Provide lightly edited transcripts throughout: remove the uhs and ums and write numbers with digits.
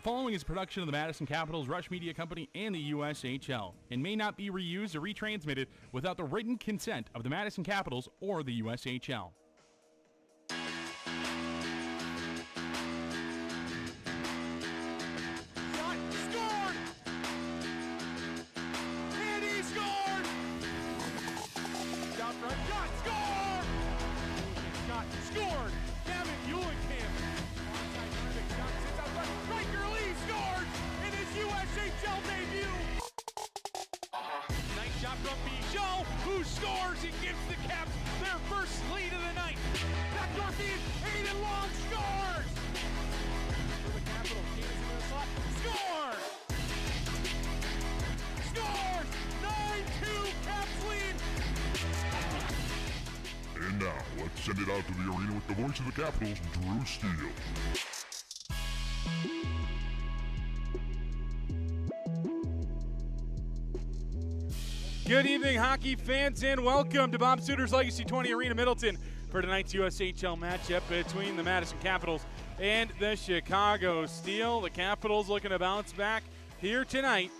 following is a production of the Madison Capitals, Rush Media Company, and the USHL, and may not be reused or retransmitted without the written consent of the Madison Capitals or the USHL. Who scores and gives the Caps their first lead of the night. Back northeast, Aiden Long scores! For the Capitals, Kansas in the slot, scores! Scores! 9-2 Caps lead! And now, let's send it out to the arena with the voice of the Capitals, Drew Steele. Good evening, hockey fans, and welcome to Bob Suiter's Legacy 20 Arena Middleton for tonight's USHL matchup between the Madison Capitals and the Chicago Steele. The Capitals looking to bounce back here tonight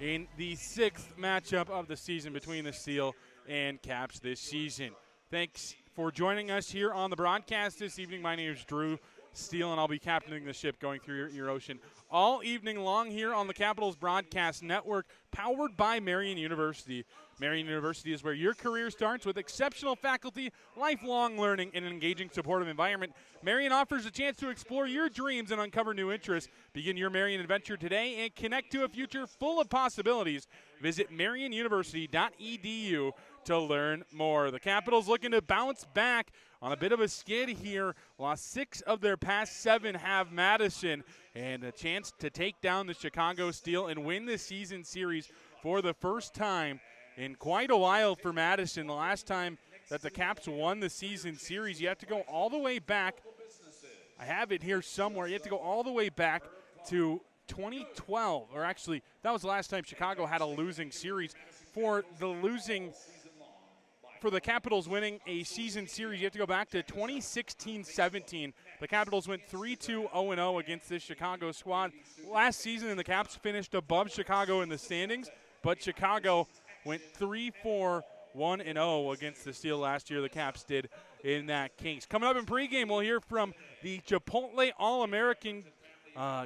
in the sixth matchup of the season between the Steele and Caps this season. Thanks for joining us here on the broadcast this evening. My name is Drew Steele, and I'll be captaining the ship going through your ocean all evening long here on the Capitals Broadcast Network, powered by Marian University. Marian University is where your career starts with exceptional faculty, lifelong learning, and an engaging, supportive environment. Marian offers a chance to explore your dreams and uncover new interests. Begin your Marian adventure today and connect to a future full of possibilities. Visit marianuniversity.edu to learn more. The Capitals looking to bounce back on a bit of a skid here. Lost 6 of their past 7 have Madison, and a chance to take down the Chicago Steele and win the season series for the first time in quite a while for Madison. The last time that the Caps won the season series, you have to go all the way back. I have it here somewhere. You have to go all the way back to 2012, or actually, that was the last time Chicago had a losing series. For the Capitals winning a season series, you have to go back to 2016-17. The Capitals went 3-2-0-0 against this Chicago squad. Last season, the Caps finished above Chicago in the standings, but Chicago went 3-4-1-0 against the Steele last year. The Caps did in that case. Coming up in pregame, we'll hear from the Chipotle All-American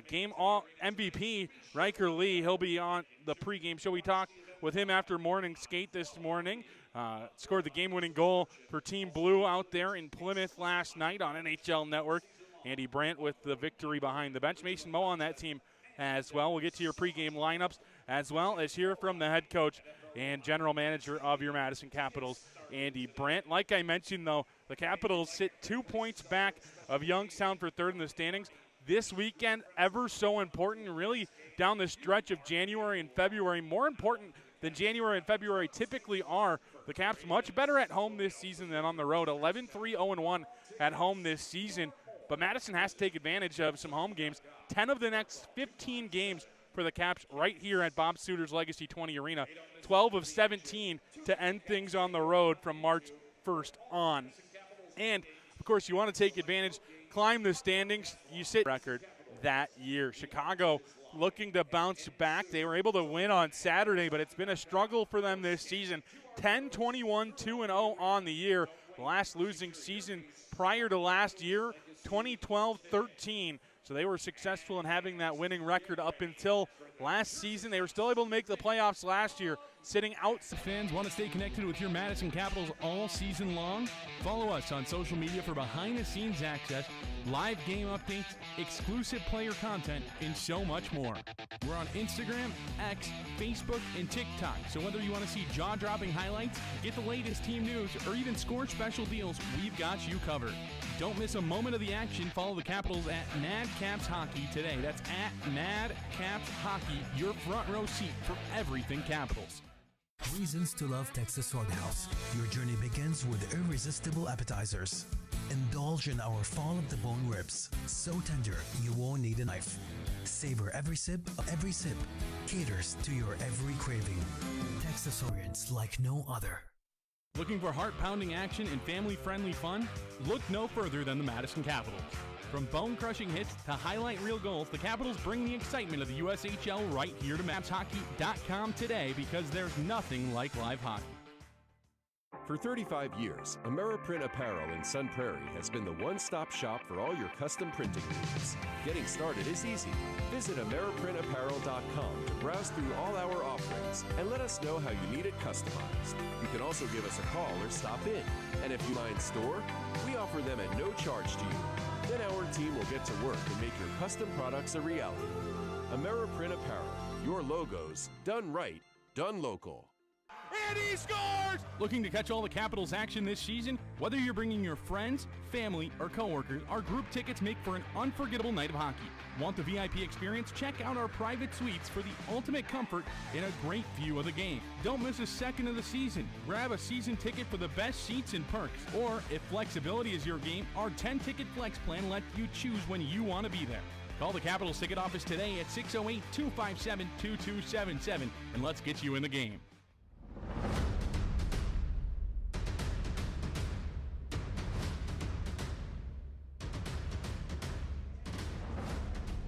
game MVP, Riker Lee. He'll be on the pregame show. We talked with him after morning skate this morning. Scored the game-winning goal for Team Blue out there in Plymouth last night on NHL Network. Andy Brandt with the victory behind the bench. Mason Moe on that team as well. We'll get to your pregame lineups as well as hear from the head coach and general manager of your Madison Capitals, Andy Brandt. Like I mentioned, though, the Capitals sit 2 points back of Youngstown for third in the standings. This weekend, ever so important, really down the stretch of January and February, more important than January and February typically are. The Caps much better at home this season than on the road. 11-3-0-1 at home this season. But Madison has to take advantage of some home games. 10 of the next 15 games for the Caps right here at Bob Suiter's Legacy 20 Arena. 12 of 17 to end things on the road from March 1st on. And, of course, you want to take advantage, climb the standings. You sit record that year. Chicago looking to bounce back. They were able to win on Saturday, but it's been a struggle for them this season. 10-21-2-0 on the year. The last losing season prior to last year, 2012-13. So they were successful in having that winning record up until last season. They were still able to make the playoffs last year, sitting out. Fans want to stay connected with your Madison Capitals all season long? Follow us on social media for behind-the-scenes access, live game updates, exclusive player content, and so much more. We're on Instagram, X, Facebook, and TikTok. So whether you want to see jaw-dropping highlights, get the latest team news, or even score special deals, we've got you covered. Don't miss a moment of the action. Follow the Capitals at Mad Caps Hockey today. That's at Mad Caps Hockey, your front row seat for everything Capitals. Reasons to love Texas Roadhouse. Your journey begins with irresistible appetizers. Indulge in our fall of the bone ribs. So tender, you won't need a knife. Savor every sip. Every sip caters to your every craving. Texasorians like no other. Looking for heart-pounding action and family-friendly fun? Look no further than the Madison Capitals. From bone-crushing hits to highlight reel goals, the Capitals bring the excitement of the USHL right here to MavsHockey.com today, because there's nothing like live hockey. For 35 years, Ameriprint Apparel in Sun Prairie has been the one-stop shop for all your custom printing needs. Getting started is easy. Visit AmeriprinTapparel.com to browse through all our offerings and let us know how you need it customized. You can also give us a call or stop in. And if you mind store, we offer them at no charge to you. Then our team will get to work and make your custom products a reality. Ameriprint Apparel, your logos, done right, done local. And he scores! Looking to catch all the Capitals action this season? Whether you're bringing your friends, family, or coworkers, our group tickets make for an unforgettable night of hockey. Want the VIP experience? Check out our private suites for the ultimate comfort and a great view of the game. Don't miss a second of the season. Grab a season ticket for the best seats and perks. Or, if flexibility is your game, our 10-ticket flex plan lets you choose when you want to be there. Call the Capitals ticket office today at 608-257-2277 and let's get you in the game.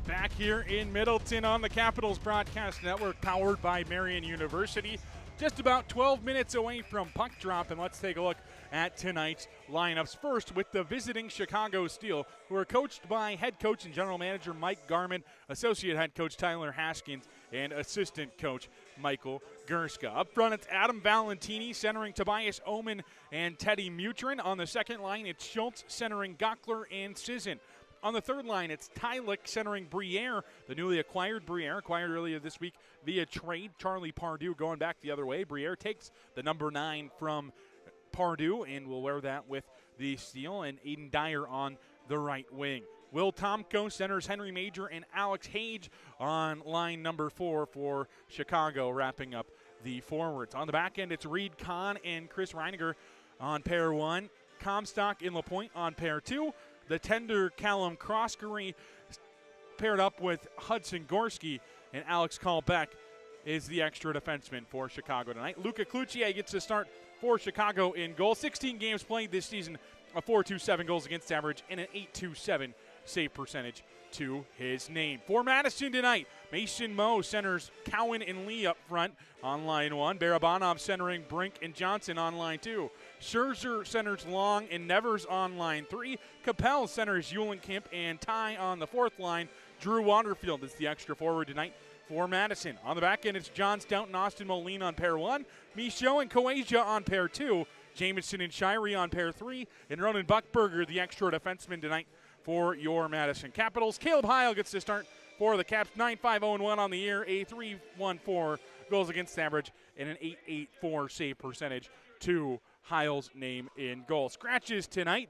Back here in Middleton on the Capitals Broadcast Network, powered by Marian University. Just about 12 minutes away from puck drop, and let's take a look at tonight's lineups. First, with the visiting Chicago Steele, who are coached by head coach and general manager Mike Garman, associate head coach Tyler Haskins, and assistant coach Michael Gerska. Up front, it's Adam Valentini centering Tobias Oman and Teddy Mutrin. On the second line, it's Schultz centering Gockler and Sisson. On the third line, it's Tylik centering Briere, the newly acquired Briere, acquired earlier this week via trade. Charlie Pardue going back the other way. Briere takes the number 9 from Pardue and will wear that with the Steele, and Aiden Dyer on the right wing. Will Tomko centers Henry Major and Alex Hage on line number 4 for Chicago, wrapping up the forwards. On the back end, it's Reed Kahn and Chris Reiniger on pair 1. Comstock and LaPointe on pair 2. The tender Callum Croskery paired up with Hudson Gorski, and Alex Kalbeck is the extra defenseman for Chicago tonight. Luca Cloutier gets to start for Chicago in goal. 16 games played this season, a .427 goals against average, and an .827 save percentage to his name. For Madison tonight, Mason Moe centers Cowan and Lee up front on line 1. Barabanov centering Brink and Johnson on line 2. Scherzer centers Long and Nevers on line 3. Capel centers Eulenkamp and Ty on the 4th line. Drew Waterfield is the extra forward tonight for Madison. On the back end, it's John Stout and Austin Moline on pair 1. Michaud and Koasia on pair 2. Jamison and Shirey on pair 3. And Ronan Buckberger, the extra defenseman tonight for your Madison Capitals. Caleb Heil gets to start for the Caps. 9-5-0-1 on the year, a .314 goals against average, and an .884 save percentage to Heil's name in goal. Scratches tonight.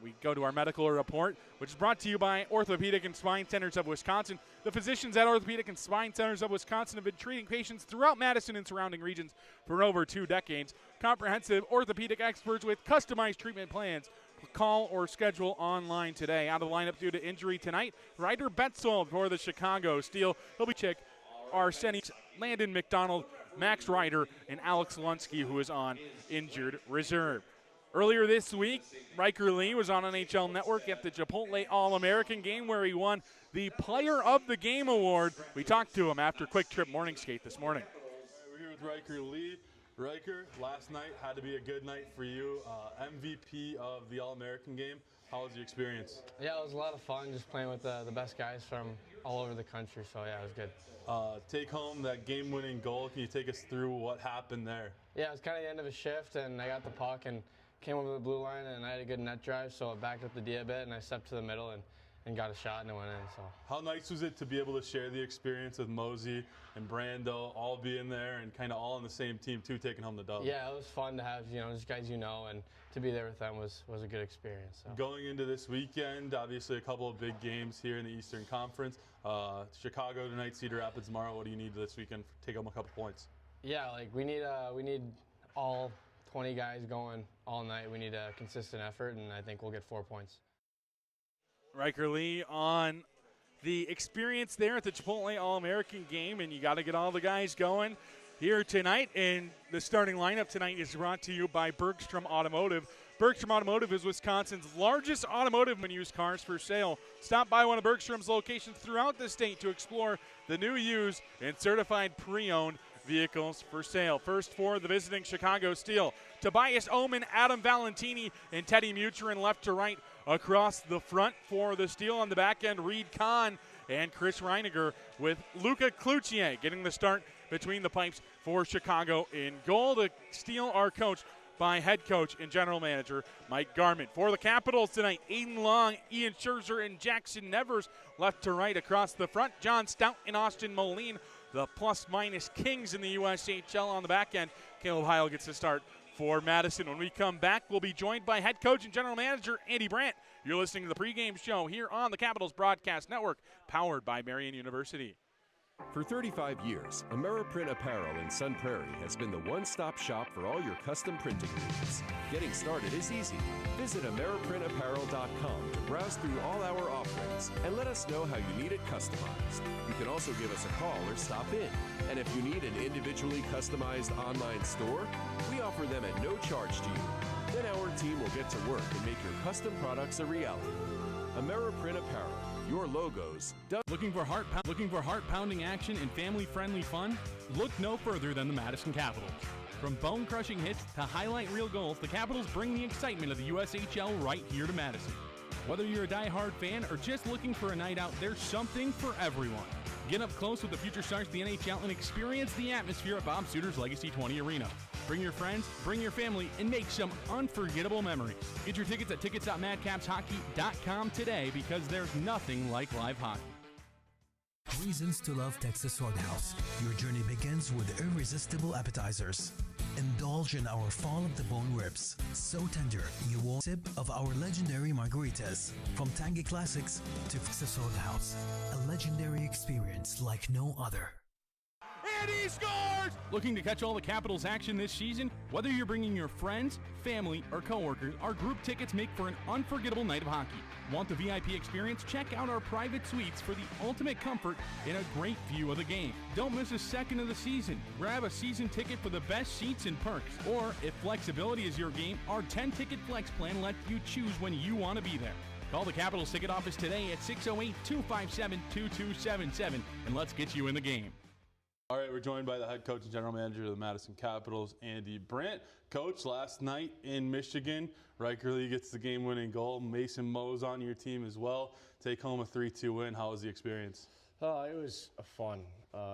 We go to our medical report, which is brought to you by Orthopedic and Spine Centers of Wisconsin. The physicians at Orthopedic and Spine Centers of Wisconsin have been treating patients throughout Madison and surrounding regions for over 2 decades. Comprehensive orthopedic experts with customized treatment plans. Call or schedule online today. Out of the lineup due to injury tonight, Ryder Betzold for the Chicago Steele. He'll be checked. Arsenis, Landon McDonald, Max Ryder, and Alex Lunsky, who is on injured reserve. Earlier this week, Riker Lee was on NHL Network at the Chipotle All-American game, where he won the Player of the Game award. We talked to him after Quick Trip Morning Skate this morning. We're here with Riker Lee. Riker, last night had to be a good night for you. MVP of the All-American game. How was the experience? Yeah, it was a lot of fun just playing with the best guys from all over the country, so yeah, it was good. Take home that game-winning goal. Can you take us through what happened there? Yeah, it was kind of the end of a shift, and I got the puck and came over the blue line, and I had a good net drive, so I backed up the D a bit, and I stepped to the middle and got a shot, and it went in. So. How nice was it to be able to share the experience with Mosey and Brando, all being there and kind of all on the same team too, taking home the dub? Yeah, it was fun to have just guys and to be there with them was a good experience. So. Going into this weekend, obviously a couple of big games here in the Eastern Conference. Chicago tonight, Cedar Rapids tomorrow. What do you need this weekend to take home a couple points? Yeah, we need all 20 guys going all night. We need a consistent effort, and I think we'll get 4 points. Riker Lee on the experience there at the Chipotle All-American game, and you got to get all the guys going here tonight. And the starting lineup tonight is brought to you by Bergstrom Automotive. Bergstrom Automotive is Wisconsin's largest automotive and used cars for sale. Stop by one of Bergstrom's locations throughout the state to explore the new used and certified pre-owned vehicles for sale. First for the visiting Chicago Steele, Tobias Omen, Adam Valentini, and Teddy Mutrin left to right across the front for the Steele. On the back end, Reed Kahn and Chris Reiniger, with Luca Cloutier getting the start between the pipes for Chicago in goal. The Steele are coached by head coach and general manager Mike Garman. For the Capitals tonight, Aiden Long, Ian Scherzer, and Jackson Nevers left to right across the front. John Stout and Austin Moline, the plus-minus kings in the USHL. On the back end, Caleb Heil gets the start for Madison. When we come back, we'll be joined by head coach and general manager Andy Brandt. You're listening to the pregame show here on the Capitals Broadcast Network, powered by Marian University. For 35 years, AmeriPrint Apparel in Sun Prairie has been the one-stop shop for all your custom printing needs. Getting started is easy. Visit AmeriPrintApparel.com to browse through all our offerings and let us know how you need it customized. You can also give us a call or stop in. And if you need an individually customized online store, we offer them at no charge to you. Then our team will get to work and make your custom products a reality. AmeriPrint Apparel. Your logos. Looking for heart-pounding action and family-friendly fun? Look no further than the Madison Capitals. From bone-crushing hits to highlight reel goals, the Capitals bring the excitement of the USHL right here to Madison. Whether you're a die-hard fan or just looking for a night out, there's something for everyone. Get up close with the future stars of the NHL and experience the atmosphere at Bob Suter's Legacy 20 Arena. Bring your friends, bring your family, and make some unforgettable memories. Get your tickets at tickets.madcapshockey.com today, because there's nothing like live hockey. Reasons to love Texas Roadhouse. Your journey begins with irresistible appetizers. Indulge in our fall of the bone ribs. So tender, you won't sip of our legendary margaritas. From tangy classics to Texas Roadhouse. A legendary experience like no other. And he scores! Looking to catch all the Capitals action this season? Whether you're bringing your friends, family, or coworkers, our group tickets make for an unforgettable night of hockey. Want the VIP experience? Check out our private suites for the ultimate comfort and a great view of the game. Don't miss a second of the season. Grab a season ticket for the best seats and perks. Or, if flexibility is your game, our 10-ticket flex plan lets you choose when you want to be there. Call the Capitals ticket office today at 608-257-2277, and let's get you in the game. All right, we're joined by the head coach and general manager of the Madison Capitals, Andy Brandt. Coach, last night in Michigan, Riker Lee gets the game-winning goal. Mason Moe's on your team as well. Take home a 3-2 win. How was the experience? It was a fun,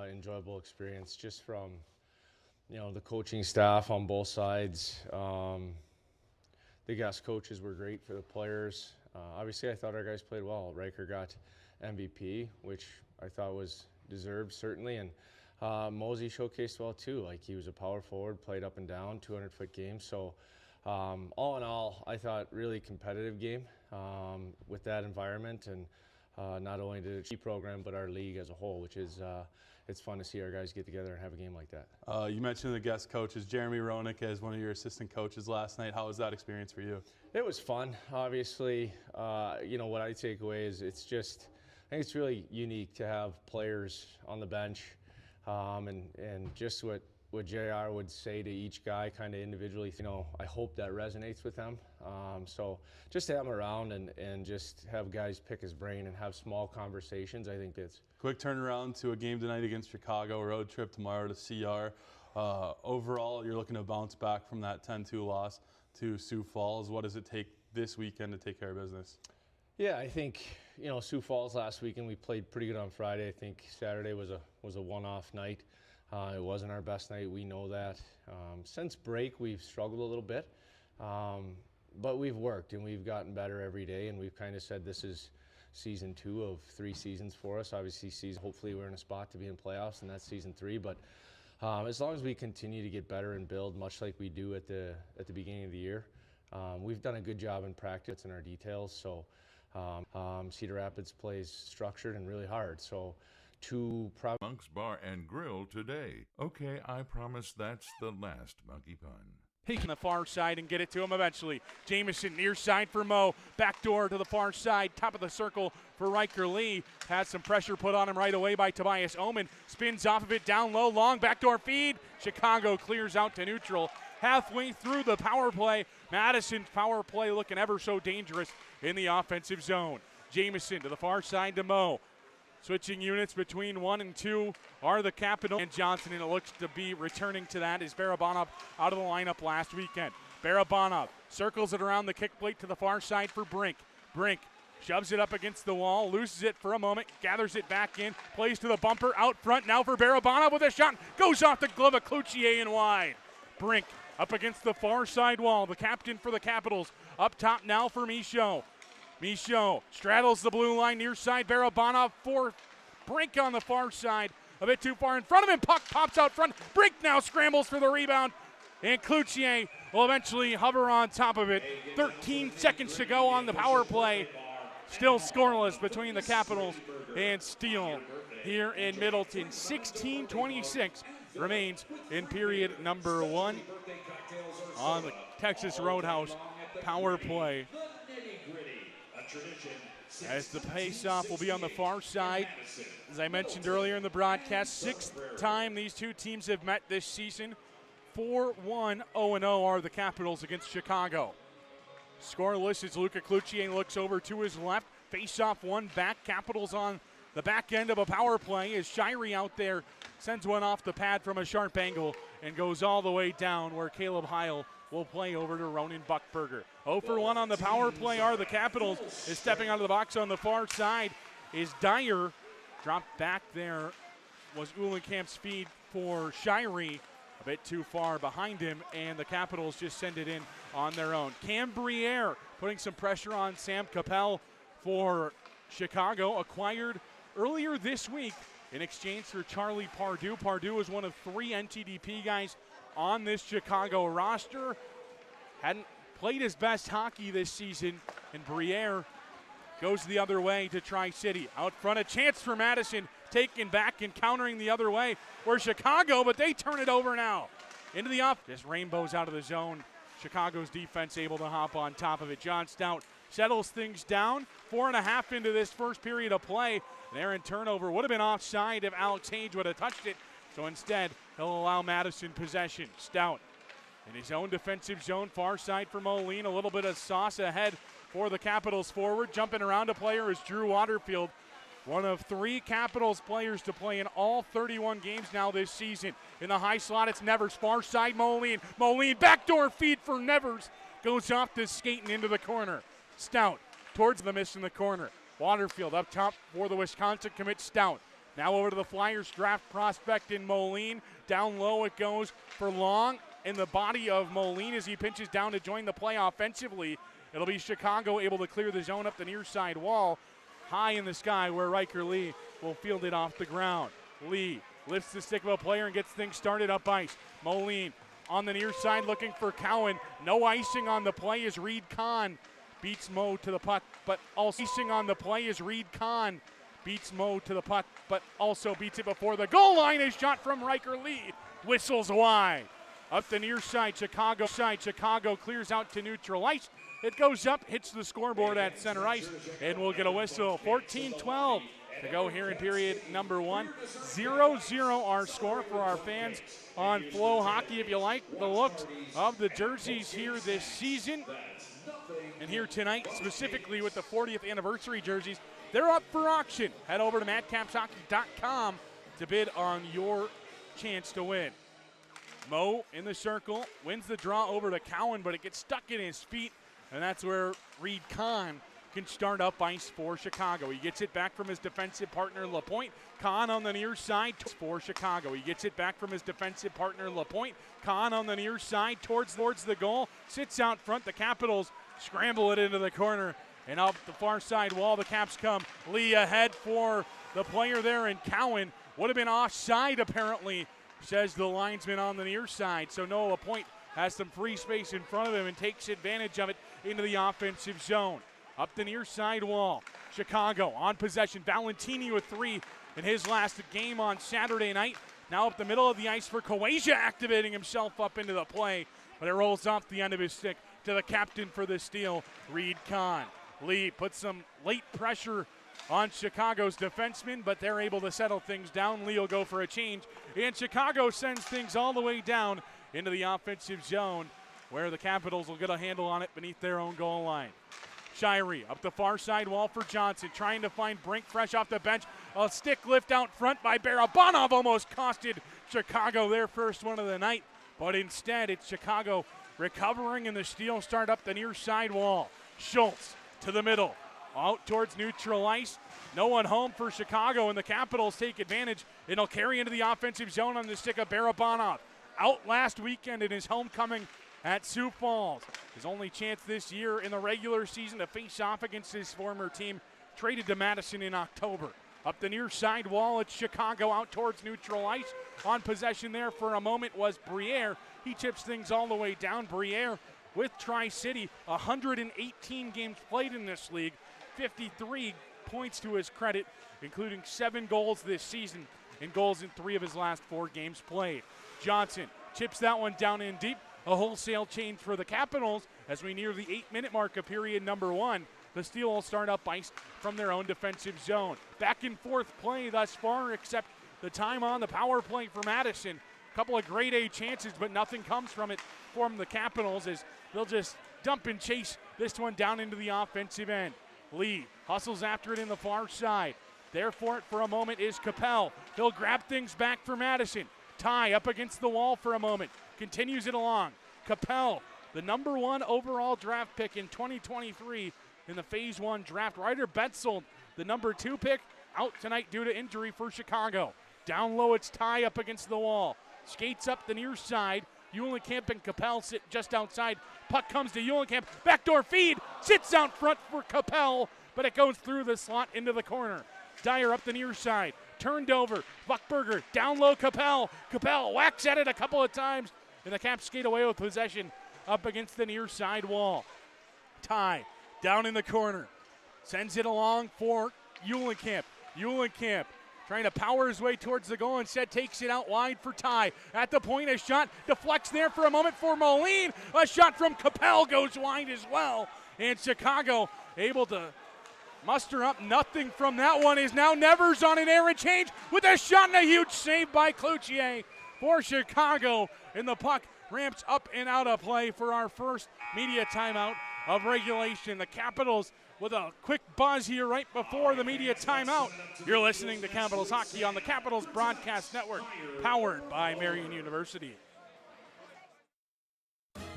enjoyable experience, just from, the coaching staff on both sides. The guest coaches were great for the players. Obviously, I thought our guys played well. Riker got MVP, which I thought was deserved, certainly, and Mosey showcased well too. Like, he was a power forward, played up and down, 200-foot game. So all in all, I thought really competitive game with that environment, and not only did the program but our league as a whole, which is it's fun to see our guys get together and have a game like that. You mentioned the guest coaches, Jeremy Roenick as one of your assistant coaches last night. How was that experience for you? It was fun. Obviously, what I take away is I think it's really unique to have players on the bench. And just what JR would say to each guy kind of individually, I hope that resonates with them. So just to have him around and just have guys pick his brain and have small conversations, I think that's... Quick turnaround to a game tonight against Chicago, road trip tomorrow to CR. Overall, you're looking to bounce back from that 10-2 loss to Sioux Falls. What does it take this weekend to take care of business? Yeah, I think, Sioux Falls last weekend, we played pretty good on Friday. I think Saturday was a one-off night. It wasn't our best night, we know that. Since break, we've struggled a little bit, but we've worked and we've gotten better every day, and we've kind of said this is season 2 of 3 seasons for us. Obviously, hopefully we're in a spot to be in playoffs, and that's season 3, but as long as we continue to get better and build, much like we do at the beginning of the year, we've done a good job in practice and our details. So Cedar Rapids plays structured and really hard. So Monk's Bar and Grill today. Okay, I promise that's the last monkey pun. He can the far side and get it to him eventually. Jamison near side for Moe. Back door to the far side. Top of the circle for Riker Lee. Has some pressure put on him right away by Tobias Omen. Spins off of it down low. Long backdoor feed. Chicago clears out to neutral. halfway through the power play. Madison's power play looking ever so dangerous in the offensive zone. Jamison to the far side to Mo. Switching units between 1 and 2 are the Capitals and Johnson, and it looks to be returning to that is Barabanov out of the lineup last weekend. Barabanov circles it around the kick plate to the far side for Brink. Brink shoves it up against the wall, loses it for a moment, gathers it back in, plays to the bumper out front now for Barabanov with a shot, goes off the glove of Cloutier and wide. Brink up against the far side wall, the captain for the Capitals, up top now for Michaud. Michaud straddles the blue line near side. Barabanov for Brink on the far side. A bit too far in front of him. Puck pops out front. Brink now scrambles for the rebound. And Cloutier will eventually hover on top of it. 13 seconds to go on the power play. Still scoreless between the Capitals and Steele here in Middleton. 16:26 remains in period number 1 on the Texas Roadhouse power play. As the face-off will be on the far side. As I mentioned earlier in the broadcast, 6th time these two teams have met this season. 4-1, 0-0 are the Capitals against Chicago. Scoreless as Luca Cloutier looks over to his left. Face-off one back. Capitals on the back end of a power play as Shirey out there sends one off the pad from a sharp angle and goes all the way down where Caleb Heil will play over to Ronan Buckberger. 0 for 1 on the power play are the Capitals. Is stepping out of the box on the far side is Dyer. Dropped back there was Uhlenkamp's feed for Shirey. A bit too far behind him, and the Capitals just send it in on their own. Cam Briere putting some pressure on Sam Capel for Chicago. Acquired earlier this week in exchange for Charlie Pardue. Pardue is one of 3 NTDP guys on this Chicago roster. Hadn't played his best hockey this season, and Briere goes the other way to Tri-City. Out front, a chance for Madison, taken back and countering the other way. We're Chicago, but they turn it over now. Into the off. Just rainbows out of the zone. Chicago's defense able to hop on top of it. John Stout settles things down. 4.5 into this first period of play. There in turnover. Would have been offside if Alex Hage would have touched it. So instead, he'll allow Madison possession. Stout in his own defensive zone, far side for Moline. A little bit of sauce ahead for the Capitals forward. Jumping around a player is Drew Waterfield. One of 3 Capitals players to play in all 31 games now this season. In the high slot, it's Nevers. Far side, Moline. Moline, backdoor feed for Nevers. Goes off the skate and into the corner. Stout towards the miss in the corner. Waterfield up top for the Wisconsin commit. Stout. Now over to the Flyers draft prospect in Moline. Down low it goes for Long in the body of Moline as he pinches down to join the play offensively. It'll be Chicago able to clear the zone up the near side wall. High in the sky where Riker Lee will field it off the ground. Lee lifts the stick of a player and gets things started up ice. Moline on the near side looking for Cowan. No icing on the play as Reed Kahn beats Mo to the puck, but also icing on the play as Reed Kahn beats Mo to the puck, but also beats it before the goal line. A shot from Riker Lee whistles wide. Up the near side, Chicago clears out to neutral ice. It goes up, hits the scoreboard at center ice, and we'll get a whistle. 14-12 to go here in period number 1. 0-0 our score for our fans on Flow Hockey. If you like the looks of the jerseys here this season, and here tonight, specifically with the 40th anniversary jerseys, they're up for auction. Head over to madcapshockey.com to bid on your chance to win. Mo in the circle, wins the draw over to Cowan, but it gets stuck in his feet, and that's where Reed Kahn can start up ice for Chicago. He gets it back from his defensive partner, Lapointe. Kahn on the near side for Chicago. He gets it back from his defensive partner, Lapointe. Kahn on the near side towards the goal, sits out front. The Capitals scramble it into the corner, and up the far side wall, the Caps come. Lee ahead for the player there, and Cowan would have been offside apparently, says the linesman on the near side. So Noah Lapointe has some free space in front of him and takes advantage of it into the offensive zone. Up the near side wall, Chicago on possession. Valentini with 3 in his last game on Saturday night. Now up the middle of the ice for Kawaja, activating himself up into the play, but it rolls off the end of his stick to the captain for the Steele, Reed Kahn. Lee puts some late pressure on Chicago's defensemen, but they're able to settle things down. Lee will go for a change, and Chicago sends things all the way down into the offensive zone where the Capitals will get a handle on it beneath their own goal line. Shirey up the far side wall for Johnson, trying to find Brink fresh off the bench. A stick lift out front by Barabanov almost costed Chicago their first one of the night, but instead it's Chicago recovering, and the Steele start up the near side wall. Schultz to the middle, out towards neutral ice. No one home for Chicago, and the Capitals take advantage. It'll carry into the offensive zone on the stick of Barabanov. Out last weekend in his homecoming at Sioux Falls. His only chance this year in the regular season to face off against his former team, traded to Madison in October. Up the near side wall, it's Chicago out towards neutral ice. On possession there for a moment was Briere. He chips things all the way down. Briere with Tri-City, 118 games played in this league, 53 points to his credit, including 7 goals this season and goals in 3 of his last 4 games played. Johnson chips that one down in deep. A wholesale change for the Capitals as we near the 8-minute mark of period number 1. The Steele will start up ice from their own defensive zone. Back and forth play thus far, except the time on the power play for Madison. A couple of grade A chances, but nothing comes from it from the Capitals as they'll just dump and chase this one down into the offensive end. Lee hustles after it in the far side. There for it for a moment is Capel. He'll grab things back for Madison. Ty up against the wall for a moment. Continues it along. Capel, the number 1 overall draft pick in 2023 in the Phase 1 draft. Ryder Betzel, the number 2 pick, out tonight due to injury for Chicago. Down low, it's Ty up against the wall. Skates up the near side. Eulenkamp and Capel sit just outside. Puck comes to Eulenkamp. Backdoor feed. Sits out front for Capel, but it goes through the slot into the corner. Dyer up the near side. Turned over. Buckberger down low. Capel. Capel whacks at it a couple of times, and the Caps skate away with possession up against the near side wall. Ty down in the corner. Sends it along for Eulenkamp. Eulenkamp trying to power his way towards the goal. Instead takes it out wide for Ty. At the point, a shot deflects there for a moment for Moline. A shot from Capel goes wide as well. And Chicago able to muster up nothing from that one. Is now Nevers on an errant change with a shot and a huge save by Cloutier for Chicago. And the puck ramps up and out of play for our first media timeout of regulation. The Capitals with a quick buzz here right before the media timeout. You're listening to Capitals Hockey on the Capitals Broadcast Network, powered by Marian University.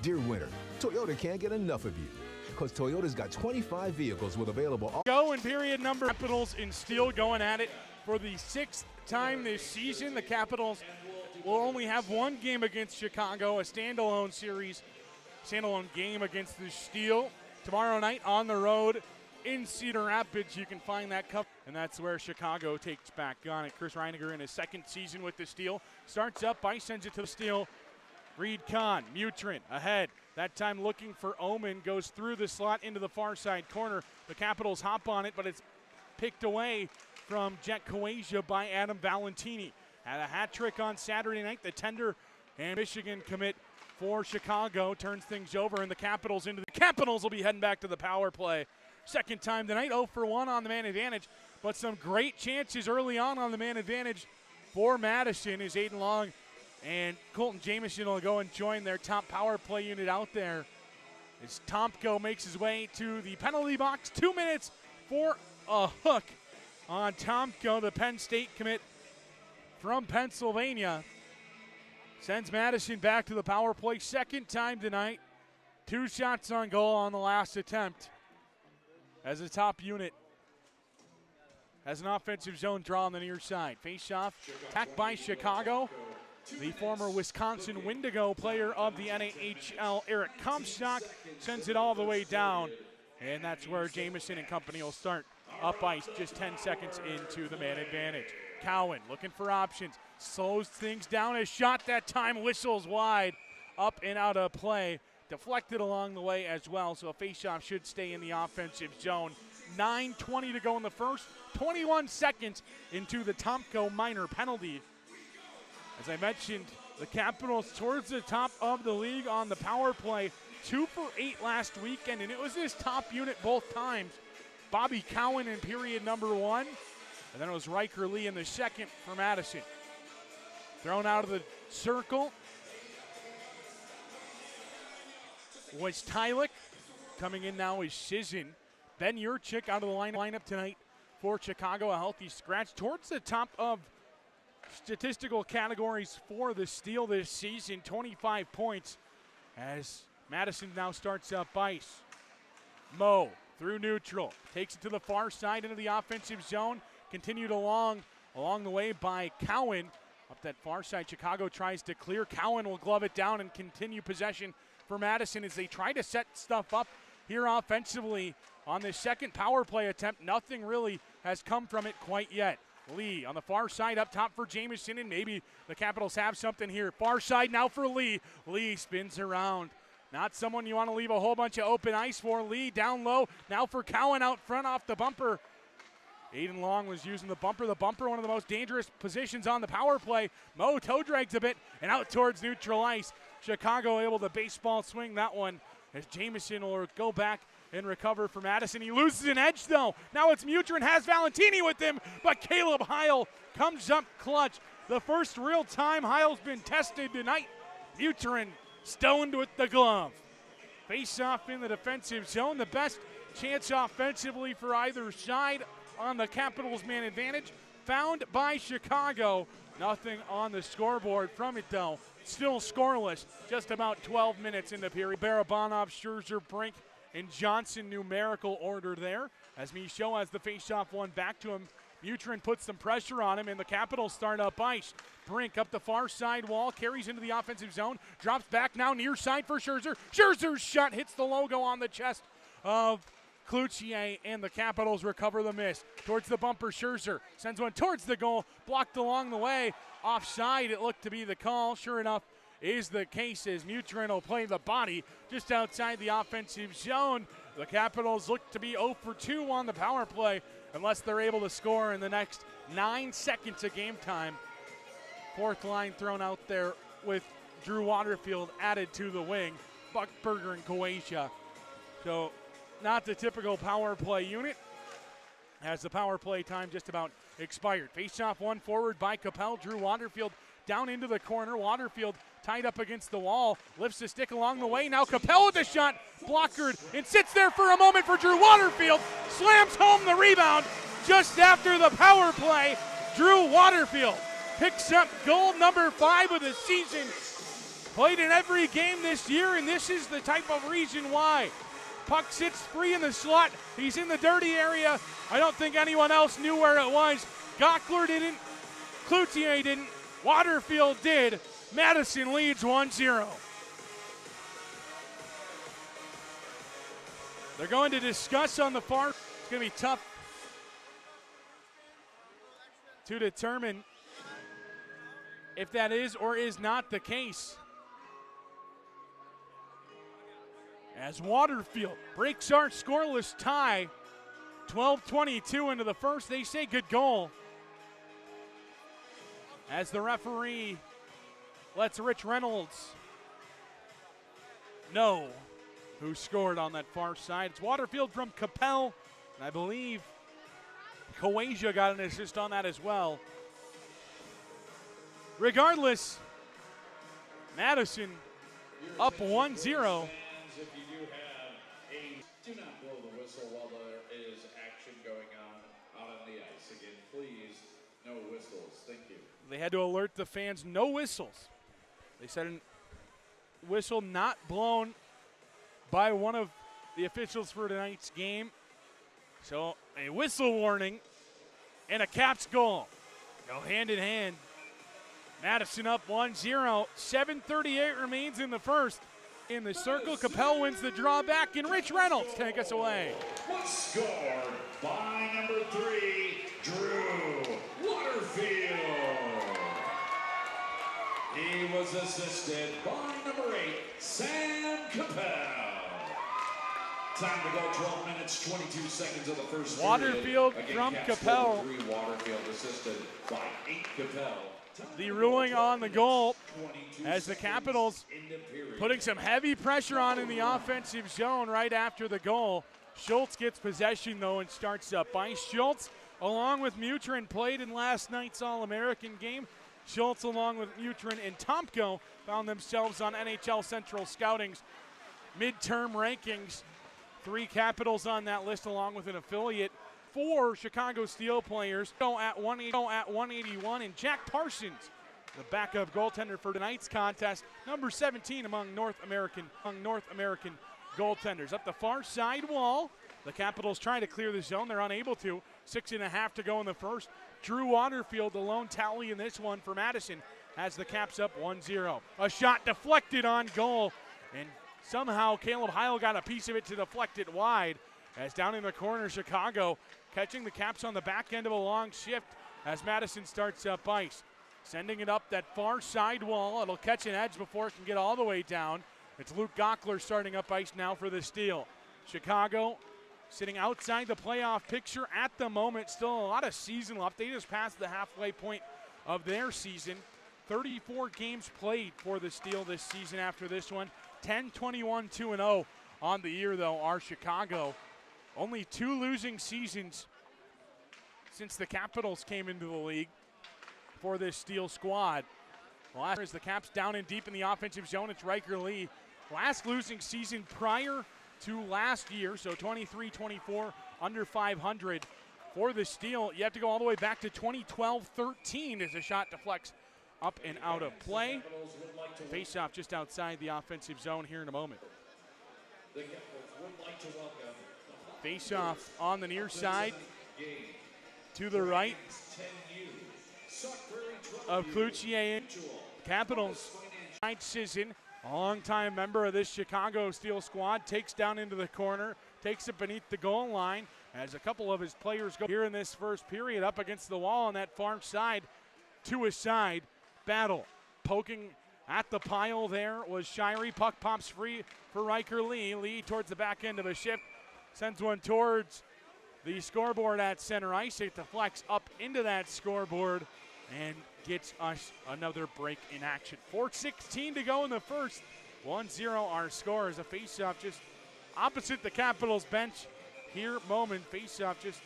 Dear winter, Toyota can't get enough of you, because Toyota's got 25 vehicles with available... Go in period number. Capitals and Steele going at it for the 6th time this season. The Capitals will only have 1 game against Chicago, a standalone series, standalone game against the Steele. Tomorrow night on the road in Cedar Rapids, you can find that cup, and that's where Chicago takes back on it. Chris Reiniger in his 2nd season with the Steele starts up ice, sends it to the Steele. Reed Kahn, Mutrin ahead. That time looking for Omen, goes through the slot into the far side corner. The Capitals hop on it, but it's picked away from Jet Kawasia by Adam Valentini. Had a hat trick on Saturday night. The tender and Michigan commit for Chicago turns things over, and the Capitals will be heading back to the power play. 2nd time tonight, 0 for 1 on the man advantage, but some great chances early on the man advantage for Madison as Aiden Long and Colton Jamieson will go and join their top power play unit out there as Tomko makes his way to the penalty box. 2 minutes for a hook on Tomko, the Penn State commit from Pennsylvania. Sends Madison back to the power play. 2nd time tonight. 2 shots on goal on the last attempt as a top unit has an offensive zone draw on the near side. Face-off attacked by Chicago. The former Wisconsin Wendigo player of the NAHL, Eric Comstock, sends it all the way down. And that's where Jamieson and company will start up ice just 10 seconds into the man advantage. Cowan looking for options, slows things down. A shot that time whistles wide, up and out of play. Deflected along the way as well, so a faceoff should stay in the offensive zone. 9:20 to go in the first, 21 seconds into the Tomko minor penalty. As I mentioned, the Capitals towards the top of the league on the power play, 2 for 8 last weekend, and it was his top unit both times. Bobby Cowan in period number 1. And then it was Riker Lee in the 2nd for Madison. Thrown out of the circle. was Tylik. Coming in now is Shizin. Ben Yurchik out of the lineup tonight for Chicago, a healthy scratch. Towards the top of statistical categories for the Steele this season, 25 points as Madison now starts up ice. Mo through neutral, takes it to the far side into the offensive zone, continued along the way by Cowan. Up that far side, Chicago tries to clear. Cowan will glove it down and continue possession for Madison as they try to set stuff up here offensively on the second power play attempt. Nothing really has come from it quite yet. Lee on the far side up top for Jamison, and maybe the Capitals have something here. Far side now for Lee. Lee spins around. Not someone you want to leave a whole bunch of open ice for. Lee down low. Now for Cowan out front off the bumper. Aiden Long was using the bumper. The bumper, one of the most dangerous positions on the power play. Mo toe drags a bit and out towards neutral ice. Chicago able to baseball swing that one as Jamison will go back and recover for Madison. He loses an edge though. Now it's Mutrin, has Valentini with him, but Caleb Heil comes up clutch. The first real time Heil's been tested tonight. Mutrin stoned with the glove. Face off in the defensive zone. The best chance offensively for either side on the Capitals man advantage found by Chicago. Nothing on the scoreboard from it though. Still scoreless, just about 12 minutes in the period. Barabanov, Scherzer, Brink, and Johnson numerical order there as Michaud has the faceoff one back to him. Mutrin puts some pressure on him and the Capitals start up ice. Brink up the far side wall, carries into the offensive zone, drops back now near side for Scherzer. Scherzer's shot hits the logo on the chest of Cloutier, and the Capitals recover the miss. Towards the bumper, Scherzer sends one towards the goal, blocked along the way. Offside, it looked to be the call. Sure enough, is the case as Mutrin will play the body just outside the offensive zone. The Capitals look to be 0 for 2 on the power play unless they're able to score in the next 9 seconds of game time. Fourth line thrown out there with Drew Waterfield added to the wing. Buckberger and Kowasia. So not the typical power play unit as the power play time just about expired. Face-off one forward by Capel. Drew Waterfield down into the corner. Waterfield tied up against the wall. Lifts the stick along the way. Now Capel with the shot. Blockered and sits there for a moment for Drew Waterfield. Slams home the rebound just after the power play. Drew Waterfield picks up goal number 5 of the season. Played in every game this year, and this is the type of reason why. Puck sits free in the slot. He's in the dirty area. I don't think anyone else knew where it was. Gockler didn't. Cloutier didn't. Waterfield did. Madison leads 1-0. They're going to discuss on the far. It's going to be tough to determine if that is or is not the case. As Waterfield breaks our scoreless tie, 12:22 into the first, they say good goal. As the referee lets Rich Reynolds know who scored on that far side. It's Waterfield from Capel, and I believe Kowasia got an assist on that as well. Regardless, Madison up 1-0. Do not blow the whistle while there is action going on the ice. Again, please, no whistles. Thank you. They had to alert the fans, no whistles. They said a whistle not blown by one of the officials for tonight's game. So a whistle warning and a Caps goal go hand in hand. Madison up 1-0. 7:38 remains in the first. In the circle, Capel wins the drawback, and Rich Reynolds take us away. Scored by number 3, Drew Waterfield. He was assisted by number 8, Sam Capel. Time to go 12 minutes, 22 seconds of the first Waterfield period. from Again, Caps Capel. 3, Waterfield assisted by 8 Capel. The ruling on the goal as the Capitals putting some heavy pressure on in the offensive zone right after the goal. Schultz gets possession, though, and starts up ice. Schultz, along with Mutrin, played in last night's All-American game. Schultz, along with Mutrin and Tomko, found themselves on NHL Central Scouting's midterm rankings. 3 Capitals on that list along with an affiliate. 4 Chicago Steel players go at 181, and Jack Parsons, the backup goaltender for tonight's contest, number 17 among North American goaltenders. Up the far side wall, the Capitals trying to clear the zone. They're unable to. 6.5 to go in the first. Drew Waterfield, the lone tally in this one for Madison, has the Caps up 1-0. A shot deflected on goal, and somehow Caleb Heil got a piece of it to deflect it wide. As down in the corner, Chicago catching the Caps on the back end of a long shift as Madison starts up ice. Sending it up that far side wall. It'll catch an edge before it can get all the way down. It's Luke Gockler starting up ice now for the Steel. Chicago sitting outside the playoff picture at the moment. Still a lot of season left. They just passed the halfway point of their season. 34 games played for the Steel this season after this one. 10-21, 2-0 on the year, though, are Chicago. Only 2 losing seasons since the Capitals came into the league for this Steel squad. Last is the Caps down and deep in the offensive zone. It's Riker Lee. Last losing season prior to last year, so 23-24, under 500 for the Steel. You have to go all the way back to 2012-13 as the shot deflects up and out of play. Face-off just outside the offensive zone here in a moment. Face-off on the near side to the right of Cloutier. Capitals. Sisson, a longtime member of this Chicago Steel squad, takes down into the corner, takes it beneath the goal line as a couple of his players go here in this first period up against the wall on that far side to his side. Battle. Poking at the pile there was Shirey. Puck pops free for Riker Lee. Lee towards the back end of a shift. Sends one towards the scoreboard at center ice. It deflects up into that scoreboard and gets us another break in action. 4:16 to go in the first. 1-0 our score as a faceoff just opposite the Capitals bench here faceoff just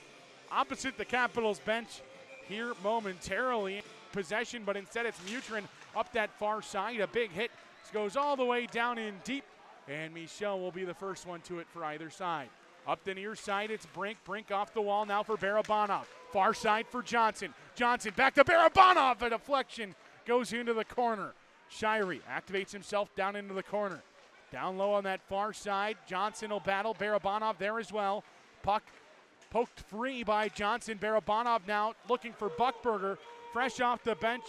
opposite the Capitals bench here momentarily. Possession, but instead it's Mutrin up that far side. A big hit. This goes all the way down in deep, and Michel will be the first one to it for either side. Up the near side, it's Brink. Brink off the wall now for Barabanov. Far side for Johnson. Johnson back to Barabanov. A deflection goes into the corner. Shirey activates himself down into the corner. Down low on that far side. Johnson will battle. Barabanov there as well. Puck poked free by Johnson. Barabanov now looking for Buckberger. Fresh off the bench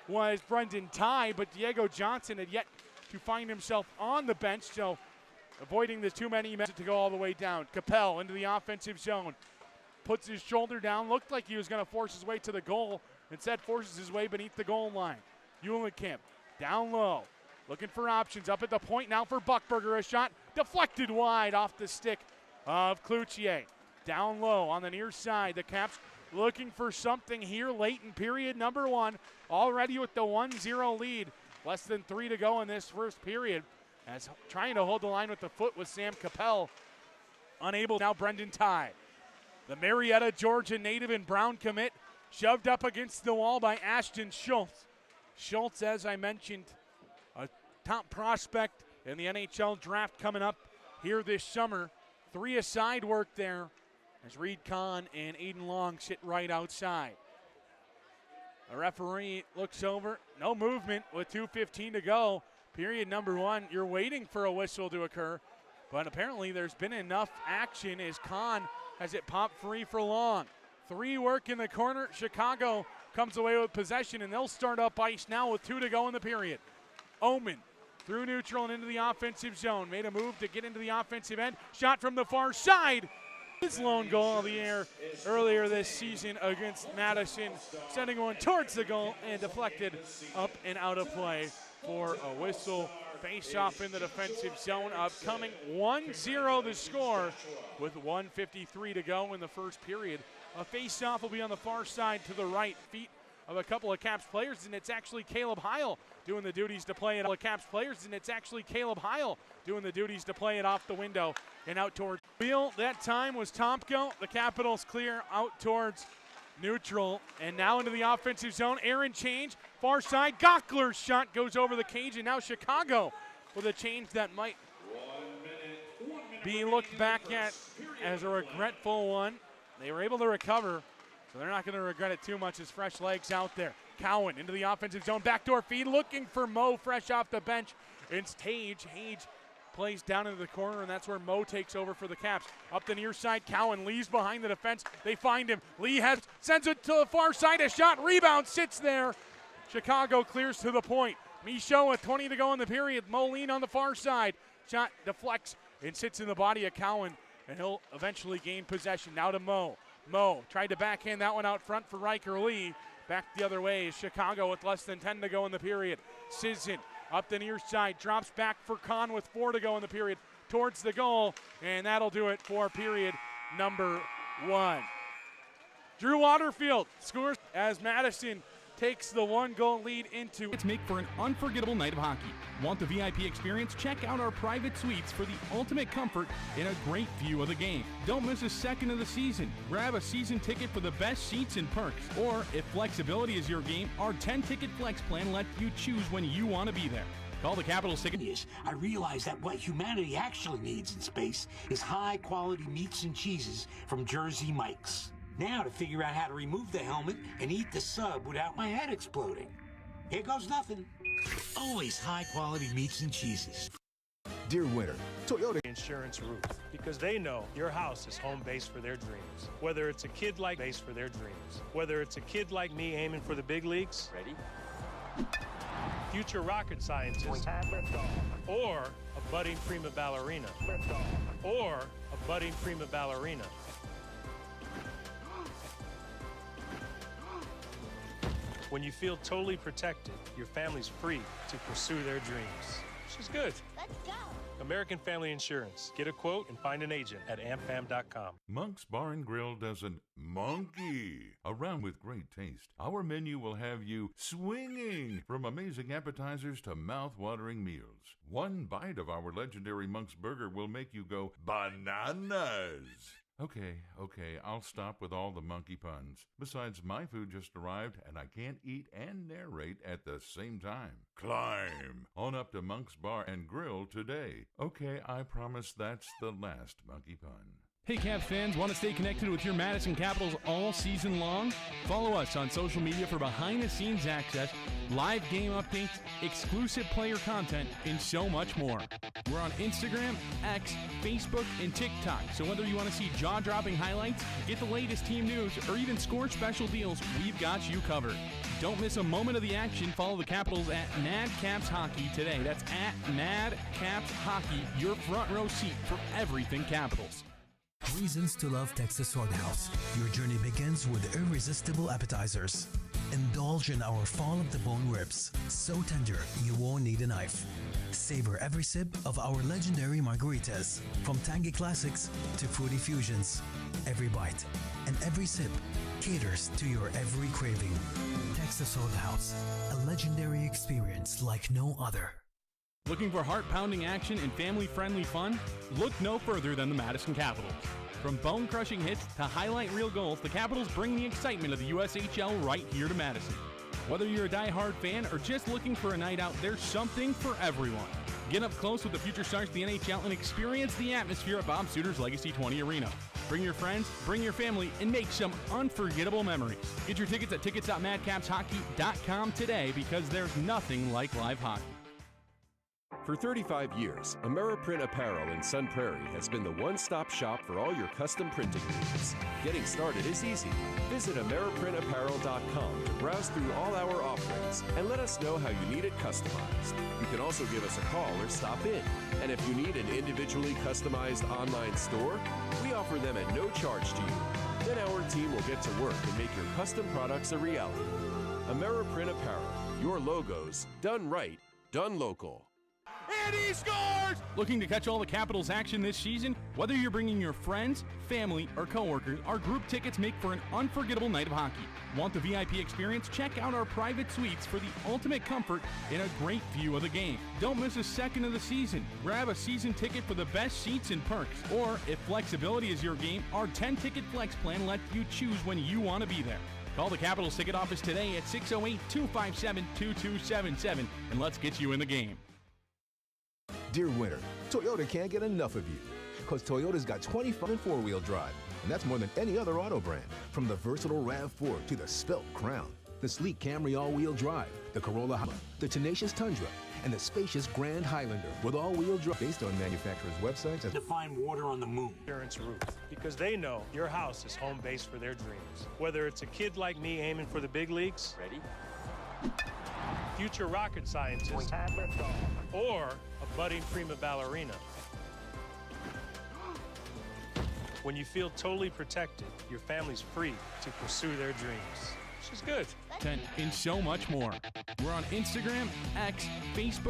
was Brendan Tye, but Diego Johnson had yet to find himself on the bench, so avoiding the too many men to go all the way down. Capel into the offensive zone. Puts his shoulder down. Looked like he was going to force his way to the goal. Instead forces his way beneath the goal line. Eulenkamp down low. Looking for options. Up at the point now for Buckberger. A shot deflected wide off the stick of Cloutier. Down low on the near side. The Caps looking for something here late in period number 1. Already with the 1-0 lead. Less than 3 to go in this first period. As trying to hold the line with the foot was Sam Capel. Unable now Brendan Tye. The Marietta, Georgia native and Brown commit. Shoved up against the wall by Ashton Schultz. Schultz, as I mentioned, a top prospect in the NHL draft coming up here this summer. 3 aside work there as Reed Kahn and Aiden Long sit right outside. The referee looks over. No movement with 2:15 to go. Period number 1. You're waiting for a whistle to occur, but apparently there's been enough action as Kahn has it popped free for Long. 3 work in the corner. Chicago comes away with possession, and they'll start up ice now with 2 to go in the period. Omen through neutral and into the offensive zone. Made a move to get into the offensive end. Shot from the far side. His lone goal of the year earlier this season against Madison. Sending one towards the goal and deflected up and out of play for a whistle. Face off in the defensive zone. Upcoming 1-0 the score with 1:53 to go in the first period. A face off will be on the far side to the right. Feet of a couple of Caps players, and it's actually Caleb Heil doing the duties to play it. Doing the duties to play it off the window and out towards wheel. That time was Tomko. The Capitals clear out towards neutral, and now into the offensive zone. Aaron change, far side. Gockler's shot goes over the cage, and now Chicago with a change that might be looked back at as a regretful one. They were able to recover, so they're not going to regret it too much as fresh legs out there. Cowan into the offensive zone, backdoor feed, looking for Mo fresh off the bench. It's Tage. Tage plays down into the corner, and that's where Mo takes over for the Caps. Up the near side, Cowan leaves behind the defense. They find him. Lee sends it to the far side. A shot, rebound, sits there. Chicago clears to the point. Michaud with 20 to go in the period. Moline on the far side. Shot deflects and sits in the body of Cowan, and he'll eventually gain possession. Now to Mo. Mo tried to backhand that one out front for Riker Lee. Back the other way is Chicago with less than 10 to go in the period. Sisson up the near side, drops back for Kahn with 4 to go in the period towards the goal, and that'll do it for period number 1. Drew Waterfield scores as Madison takes the 1-goal lead into. Let's make for an unforgettable night of hockey. Want the VIP experience? Check out our private suites for the ultimate comfort and a great view of the game. Don't miss a second of the season. Grab a season ticket for the best seats and perks. Or if flexibility is your game, our 10-ticket flex plan lets you choose when you want to be there. Call the Capitals ticket. I realize that what humanity actually needs in space is high-quality meats and cheeses from Jersey Mike's. Now to figure out how to remove the helmet and eat the sub without my head exploding. Here goes nothing. Always high-quality meats and cheeses. Dear winter, Toyota Insurance Roof, because they know your house is home base for their dreams. Whether it's a kid like base for their dreams. Whether it's a kid like me aiming for the big leagues. Ready? Future rocket scientist. Or a budding prima ballerina. Or a budding prima ballerina. When you feel totally protected, your family's free to pursue their dreams. Which is good. Let's go. American Family Insurance. Get a quote and find an agent at amfam.com. Monk's Bar and Grill doesn't monkey around with great taste. Our menu will have you swinging from amazing appetizers to mouth-watering meals. One bite of our legendary Monk's Burger will make you go bananas. Okay, I'll stop with all the monkey puns. Besides, my food just arrived, and I can't eat and narrate at the same time. Climb on up to Monk's Bar and Grill today. Okay, I promise that's the last monkey pun. Hey Caps fans, want to stay connected with your Madison Capitals all season long? Follow us on social media for behind-the-scenes access, live game updates, exclusive player content, and so much more. We're on Instagram, X, Facebook, and TikTok, so whether you want to see jaw-dropping highlights, get the latest team news, or even score special deals, we've got you covered. Don't miss a moment of the action. Follow the Capitals at Mad Caps Hockey today. That's at Mad Caps Hockey, your front row seat for everything Capitals. Reasons to love Texas Roadhouse. Your journey begins with irresistible appetizers. Indulge in our fall of the bone ribs. So tender, you won't need a knife. Savor every sip of our legendary margaritas. From tangy classics to fruity fusions. Every bite and every sip caters to your every craving. Texas Roadhouse, a legendary experience like no other. Looking for heart-pounding action and family-friendly fun? Look no further than the Madison Capitals. From bone-crushing hits to highlight reel goals, the Capitals bring the excitement of the USHL right here to Madison. Whether you're a die-hard fan or just looking for a night out, there's something for everyone. Get up close with the future stars of the NHL and experience the atmosphere at Bob Suter's Legacy 20 Arena. Bring your friends, bring your family, and make some unforgettable memories. Get your tickets at tickets.madcapshockey.com today because there's nothing like live hockey. For 35 years, Ameriprint Apparel in Sun Prairie has been the one-stop shop for all your custom printing needs. Getting started is easy. Visit AmeriprinTapparel.com to browse through all our offerings and let us know how you need it customized. You can also give us a call or stop in. And if you need an individually customized online store, we offer them at no charge to you. Then our team will get to work and make your custom products a reality. Ameriprint Apparel, your logos, done right, done local. And he scores! Looking to catch all the Capitals action this season? Whether you're bringing your friends, family, or coworkers, our group tickets make for an unforgettable night of hockey. Want the VIP experience? Check out our private suites for the ultimate comfort and a great view of the game. Don't miss a second of the season. Grab a season ticket for the best seats and perks. Or if flexibility is your game, our 10-ticket flex plan lets you choose when you want to be there. Call the Capitals ticket office today at 608-257-2277 and let's get you in the game. Dear winter, Toyota can't get enough of you. Because Toyota's got 25 and four-wheel drive, and that's more than any other auto brand. From the versatile RAV4 to the svelte Crown, the sleek Camry all-wheel drive, the Corolla, the tenacious Tundra, and the spacious Grand Highlander with all-wheel drive. Based on manufacturers' websites. To find water on the moon. Insurance Roof, because they know your house is home base for their dreams. Whether it's a kid like me aiming for the big leagues, ready? Future rocket scientist, or a budding prima ballerina. When you feel totally protected, your family's free to pursue their dreams. Which is good. And so much more. We're on Instagram, X, Facebook.